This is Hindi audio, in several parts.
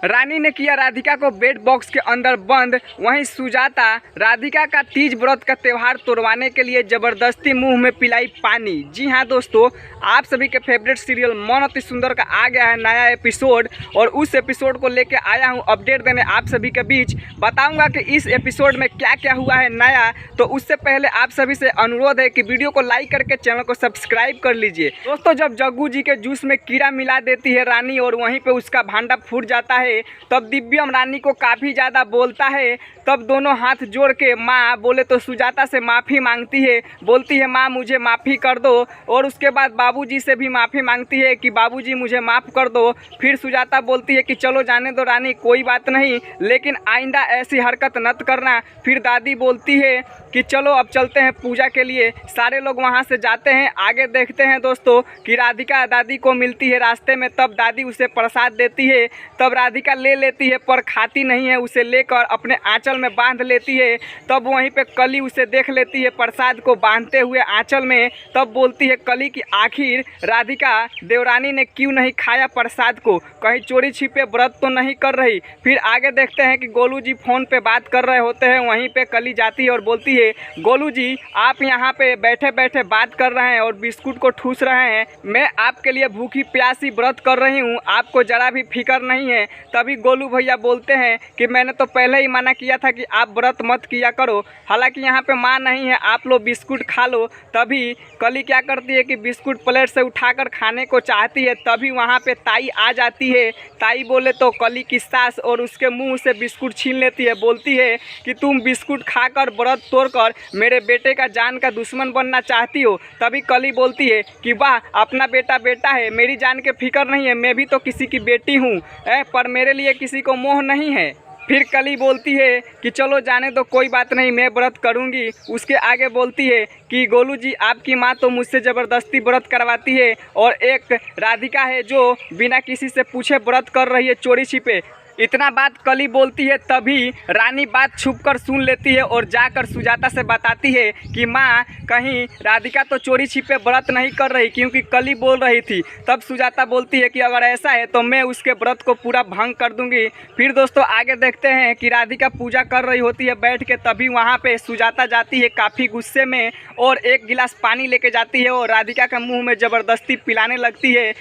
रानी ने किया राधिका को बेड बॉक्स के अंदर बंद। वहीं सुजाता राधिका का तीज व्रत का त्यौहार तोड़वाने के लिए जबरदस्ती मुंह में पिलाई पानी। जी हाँ दोस्तों, आप सभी के फेवरेट सीरियल मन अति सुंदर का आ गया है नया एपिसोड और उस एपिसोड को लेकर आया हूँ अपडेट देने आप सभी के बीच। बताऊंगा कि इस एपिसोड में क्या क्या हुआ है नया। तो उससे पहले आप सभी से अनुरोध है कि वीडियो को लाइक करके चैनल को सब्सक्राइब कर लीजिए। दोस्तों, जब जग्गू जी के जूस में कीड़ा मिला देती है रानी और वहीं पे उसका भांडा फूट जाता है, तब दिव्यम रानी को काफ़ी ज़्यादा बोलता है। तब दोनों हाथ जोड़ के माँ बोले तो सुजाता से माफ़ी मांगती है, बोलती है माँ मुझे माफ़ी कर दो। और उसके बाद बाबूजी से भी माफ़ी मांगती है कि बाबूजी मुझे माफ़ कर दो। फिर सुजाता बोलती है कि चलो जाने दो रानी, कोई बात नहीं, लेकिन आइंदा ऐसी हरकत मत करना। फिर दादी बोलती है कि चलो अब चलते हैं पूजा के लिए। सारे लोग वहाँ से जाते हैं। आगे देखते हैं दोस्तों कि राधिका दादी को मिलती है रास्ते में। तब दादी उसे प्रसाद देती है। तब राधिका ले लेती है पर खाती नहीं है, उसे लेकर अपने आंचल में बांध लेती है। तब वहीं पे कली उसे देख लेती है प्रसाद को बांधते हुए आंचल में। तब बोलती है कली कि आखिर राधिका देवरानी ने क्यों नहीं खाया प्रसाद को, कहीं चोरी छिपे व्रत तो नहीं कर रही। फिर आगे देखते हैं कि गोलू जी फ़ोन पे बात कर रहे होते हैं। वहीं पे कली जाती है और बोलती है गोलू जी आप यहाँ पे बैठे बैठे बात कर रहे हैं और बिस्कुट को ठूस रहे हैं, मैं आपके लिए भूखी प्यासी व्रत कर रही हूँ, आपको जरा भी फिक्र नहीं है। तभी गोलू भैया बोलते हैं कि मैंने तो पहले ही मना किया था कि आप व्रत मत किया करो, हालांकि यहाँ पे माँ नहीं है, आप लोग बिस्कुट खा लो। तभी कली क्या करती है कि बिस्कुट प्लेट से उठाकर खाने को चाहती है। तभी वहाँ पे ताई आ जाती है। ताई बोले तो कली की सास और उसके मुंह से बिस्कुट छीन लेती है, बोलती है कि तुम बिस्कुट खाकर व्रत तोड़कर मेरे बेटे का जान का दुश्मन बनना चाहती हो। तभी कली बोलती है कि वाह अपना बेटा बेटा है, मेरी जान के फिक्र नहीं है, मैं भी तो किसी की बेटी हूँ, पर मेरे लिए किसी को मोह नहीं है। फिर कली बोलती है कि चलो जाने दो, कोई बात नहीं, मैं व्रत करूंगी। उसके आगे बोलती है कि गोलू जी आपकी माँ तो मुझसे ज़बरदस्ती व्रत करवाती है और एक राधिका है जो बिना किसी से पूछे व्रत कर रही है चोरी छिपे। इतना बात कली बोलती है। तभी रानी बात छुपकर सुन लेती है और जाकर सुजाता से बताती है कि माँ कहीं राधिका तो चोरी छिपे व्रत नहीं कर रही, क्योंकि कली बोल रही थी। तब सुजाता बोलती है कि अगर ऐसा है तो मैं उसके व्रत को पूरा भंग कर दूंगी। फिर दोस्तों आगे देखते हैं कि राधिका पूजा कर रही होती है बैठ के। तभी वहाँ पे सुजाता जाती है काफ़ी गुस्से में और एक गिलास पानी लेके जाती है और राधिका के मुँह में ज़बरदस्ती पिलाने लगती है।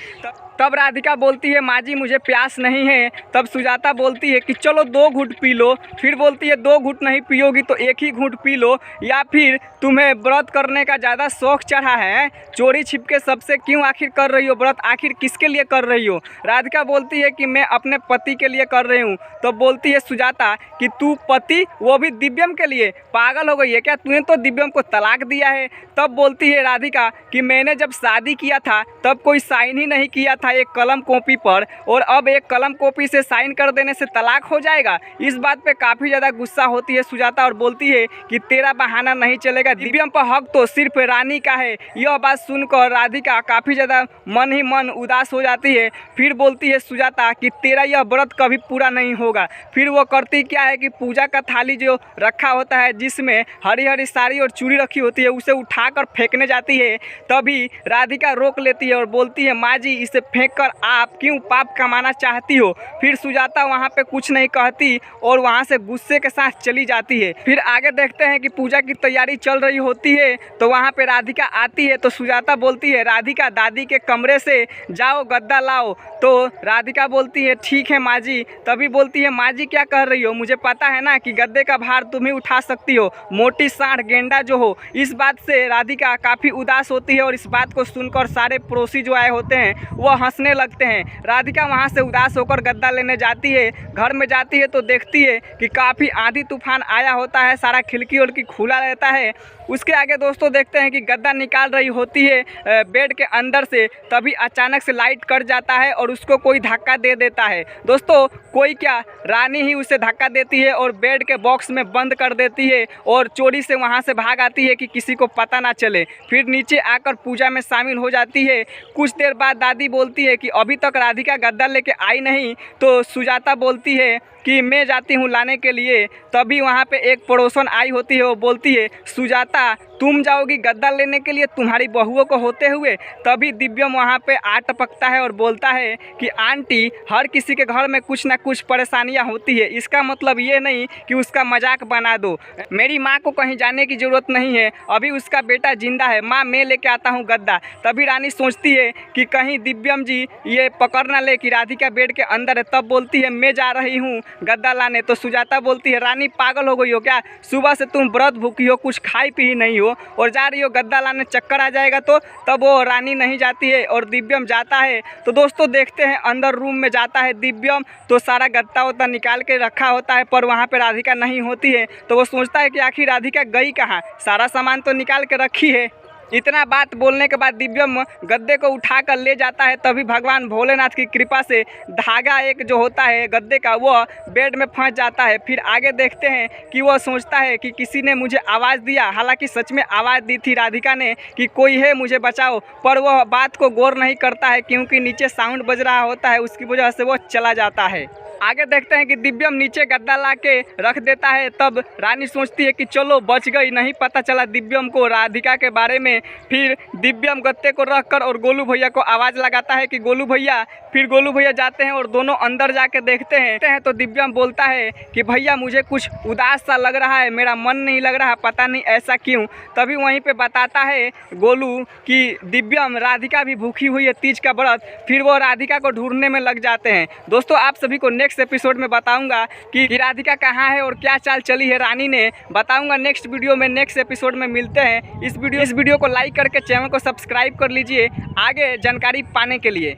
तब राधिका बोलती है माँ जी मुझे प्यास नहीं है। तब सुजाता बोलती है कि चलो 2 घूंट पी लो। फिर बोलती है 2 घूंट नहीं पियोगी तो 1 ही घूंट पी लो, या फिर तुम्हें व्रत करने का ज़्यादा शौक चढ़ा है, चोरी छिपके सबसे क्यों आखिर कर रही हो व्रत, आखिर किसके लिए कर रही हो। राधिका बोलती है कि मैं अपने पति के लिए कर रही हूँ। तो बोलती है सुजाता कि तू पति, वो भी दिव्यम के लिए, पागल हो गई है क्या, तूने तो दिव्यम को तलाक दिया है। तब बोलती है राधिका कि मैंने जब शादी किया था तब कोई साइन ही नहीं किया था एक कलम कॉपी पर, और अब एक कलम कॉपी से साइन कर देने से तलाक हो जाएगा। इस बात पे काफ़ी ज़्यादा गुस्सा होती है सुजाता और बोलती है कि तेरा बहाना नहीं चलेगा, दिव्यम पर हक तो सिर्फ रानी का है। यह बात सुनकर राधिका काफ़ी ज़्यादा मन ही मन उदास हो जाती है। फिर बोलती है सुजाता कि तेरा यह व्रत कभी पूरा नहीं होगा। फिर वो करती क्या है कि पूजा का थाली जो रखा होता है जिसमें हरी हरी साड़ी और चूड़ी रखी होती है उसे उठाकर फेंकने जाती है। तभी राधिका रोक लेती है और बोलती है माँ जी इसे फेंक कर आप क्यों पाप कमाना चाहती हो। फिर सुजाता वहाँ पे कुछ नहीं कहती और वहाँ से गुस्से के साथ चली जाती है। फिर आगे देखते हैं कि पूजा की तैयारी चल रही होती है तो वहाँ पे राधिका आती है। तो सुजाता बोलती है राधिका दादी के कमरे से जाओ गद्दा लाओ। तो राधिका बोलती है ठीक है माँ जी। तभी बोलती है माँ जी क्या कह रही हो, मुझे पता है ना कि गद्दे का भार तुम ही उठा सकती हो, मोटी साढ़ गेंडा जो हो। इस बात से राधिका काफ़ी उदास होती है और इस बात को सुनकर सारे पड़ोसी जो आए होते हैं वो हंसने लगते हैं। राधिका वहाँ से उदास होकर गद्दा लेने जाती है। घर में जाती है तो देखती है कि काफ़ी आंधी तूफान आया होता है, सारा खिड़की उड़की खुला रहता है। उसके आगे दोस्तों देखते हैं कि गद्दा निकाल रही होती है बेड के अंदर से। तभी अचानक से लाइट कट जाता है और उसको कोई धक्का दे देता है। दोस्तों कोई क्या, रानी ही उसे धक्का देती है और बेड के बॉक्स में बंद कर देती है और चोरी से वहाँ से भाग आती है कि किसी को पता ना चले। फिर नीचे आकर पूजा में शामिल हो जाती है। कुछ देर बाद दादी बोलती है कि अभी तक राधिका गद्दा लेके आई नहीं। तो सुजाता बोलती है कि मैं जाती हूँ लाने के लिए, तभी वहाँ पे एक पड़ोसन आई होती है। वो बोलती है सुजाता तुम जाओगी गद्दा लेने के लिए तुम्हारी बहुओं को होते हुए। तभी दिव्यम वहाँ पे आ टपकता है और बोलता है कि आंटी हर किसी के घर में कुछ ना कुछ परेशानियाँ होती है, इसका मतलब ये नहीं कि उसका मजाक बना दो। मेरी माँ को कहीं जाने की ज़रूरत नहीं है, अभी उसका बेटा जिंदा है, माँ मैं लेके आता हूँ गद्दा। तभी रानी सोचती है कि कहीं दिव्यम जी ये पकड़ ना ले कि राधिका बेड के अंदर है। तब बोलती है मैं जा रही हूँ गद्दा लाने। तो सुजाता बोलती है रानी पागल हो गई हो क्या, सुबह से तुम व्रत भूखी हो, कुछ खाई पी नहीं हो और जा रही हो गद्दा लाने, चक्कर आ जाएगा। तो तब वो रानी नहीं जाती है और दिव्यम जाता है। तो दोस्तों देखते हैं अंदर रूम में जाता है दिव्यम, तो सारा गद्दा वद्दा निकाल के रखा होता है पर वहाँ पे राधिका नहीं होती है। तो वो सोचता है कि आखिर राधिका गई कहाँ, सारा सामान तो निकाल के रखी है। इतना बात बोलने के बाद दिव्यम गद्दे को उठा कर ले जाता है। तभी भगवान भोलेनाथ की कृपा से धागा एक जो होता है गद्दे का वो बेड में फंस जाता है। फिर आगे देखते हैं कि वो सोचता है कि किसी ने मुझे आवाज़ दिया, हालांकि सच में आवाज़ दी थी राधिका ने कि कोई है मुझे बचाओ, पर वह बात को गौर नहीं करता है क्योंकि नीचे साउंड बज रहा होता है, उसकी वजह से वो चला जाता है। आगे देखते हैं कि दिव्यम नीचे गद्दा ला के रख देता है। तब रानी सोचती है कि चलो बच गई, नहीं पता चला दिव्यम को राधिका के बारे में। फिर दिव्यम गत्ते को रख कर और गोलू भैया को आवाज़ लगाता है कि गोलू भैया। फिर गोलू भैया जाते हैं और दोनों अंदर जाके देखते हैं तो दिव्यम बोलता है कि भैया मुझे कुछ उदास सा लग रहा है, मेरा मन नहीं लग रहा, पता नहीं ऐसा क्यों। तभी वहीं पे बताता है गोलू कि दिव्यम राधिका भी भूखी हुई है तीज का व्रत। फिर वो राधिका को ढूंढने में लग जाते हैं। दोस्तों आप सभी को नेक्स्ट एपिसोड में बताऊंगा कि राधिका कहाँ है और क्या चाल चली है रानी ने, बताऊंगा नेक्स्ट वीडियो में। नेक्स्ट एपिसोड में मिलते हैं। इस वीडियो को लाइक करके चैनल को सब्सक्राइब कर लीजिए आगे जानकारी पाने के लिए।